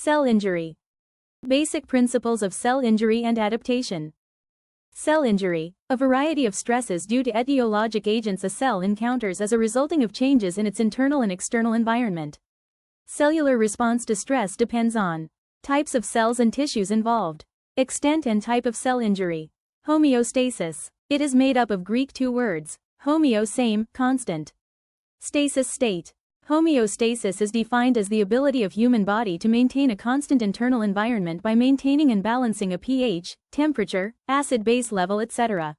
Cell injury. Basic principles of cell injury and adaptation. Cell injury, a variety of stresses due to etiologic agents a cell encounters as a resulting of changes in its internal and external environment. Cellular response to stress depends on types of cells and tissues involved, extent and type of cell injury. Homeostasis. It is made up of Greek two words, homeo same, constant. Stasis state. Homeostasis is defined as the ability of human body to maintain a constant internal environment by maintaining and balancing a pH, temperature, acid-base level, etc.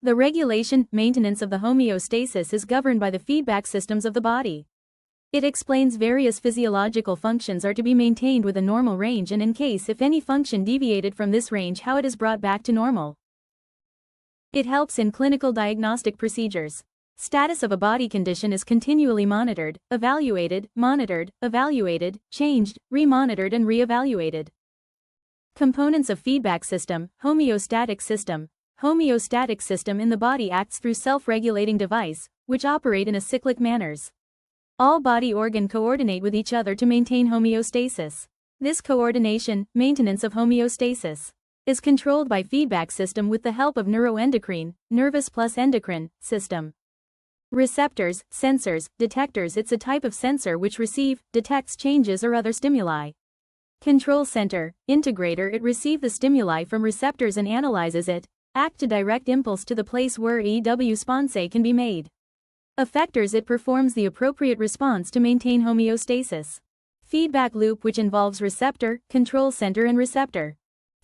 The regulation, maintenance of the homeostasis is governed by the feedback systems of the body. It explains various physiological functions are to be maintained with a normal range and in case if any function deviated from this range how it is brought back to normal. It helps in clinical diagnostic procedures. Status of a body condition is continually monitored, evaluated, changed, remonitored and re-evaluated. Components of feedback system, homeostatic system. Homeostatic system in the body acts through self-regulating device, which operate in a cyclic manners. All body organ coordinate with each other to maintain homeostasis. This coordination, maintenance of homeostasis, is controlled by feedback system with the help of neuroendocrine, nervous plus endocrine, system. Receptors, sensors, detectors. It's a type of sensor which detects changes or other stimuli. Control center, integrator. It receives the stimuli from receptors and analyzes it, act to direct impulse to the place where response can be made. Effectors. It performs the appropriate response to maintain homeostasis. Feedback loop which involves receptor, control center and receptor.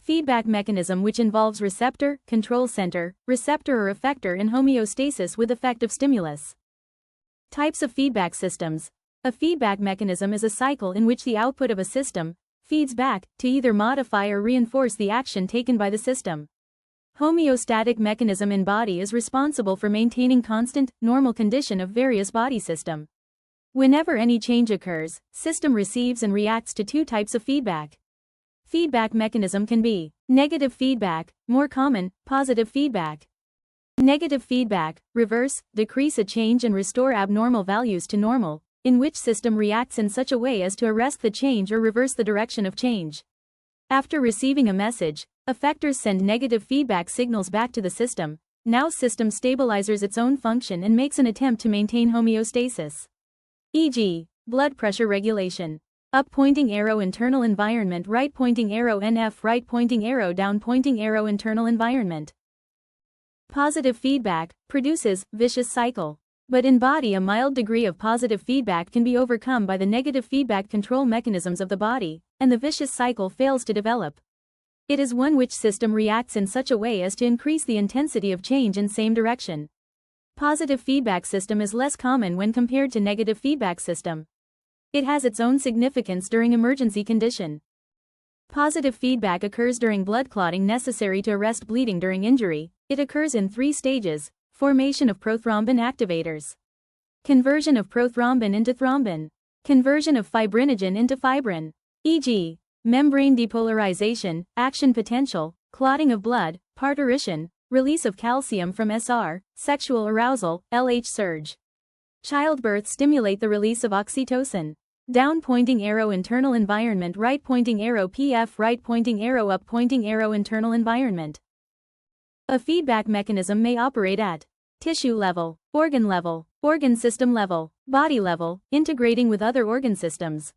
Feedback mechanism which involves receptor, control center, receptor or effector in homeostasis with effective stimulus. Types of feedback systems. A feedback mechanism is a cycle in which the output of a system feeds back to either modify or reinforce the action taken by the system. Homeostatic mechanism in body is responsible for maintaining constant, normal condition of various body system. Whenever any change occurs, system receives and reacts to two types of feedback. Feedback mechanism can be negative feedback, more common, positive feedback. Negative feedback, reverse, decrease a change and restore abnormal values to normal, in which system reacts in such a way as to arrest the change or reverse the direction of change. After receiving a message, effectors send negative feedback signals back to the system. Now system stabilizes its own function and makes an attempt to maintain homeostasis. E.g., blood pressure regulation. Up pointing arrow internal environment, right pointing arrow NF, right pointing arrow, down pointing arrow internal environment. Positive feedback produces vicious cycle. But in body a mild degree of positive feedback can be overcome by the negative feedback control mechanisms of the body, and the vicious cycle fails to develop. It is one which system reacts in such a way as to increase the intensity of change in same direction. Positive feedback system is less common when compared to negative feedback system. It has its own significance during emergency condition. Positive feedback occurs during blood clotting necessary to arrest bleeding during injury. It occurs in 3 stages: formation of prothrombin activators, conversion of prothrombin into thrombin, conversion of fibrinogen into fibrin, e.g., membrane depolarization, action potential, clotting of blood, parturition, release of calcium from SR, sexual arousal, LH surge. Childbirth stimulate the release of oxytocin. Down pointing arrow internal environment, right pointing arrow PF, right pointing arrow, up pointing arrow internal environment. A feedback mechanism may operate at tissue level, organ system level, body level, integrating with other organ systems.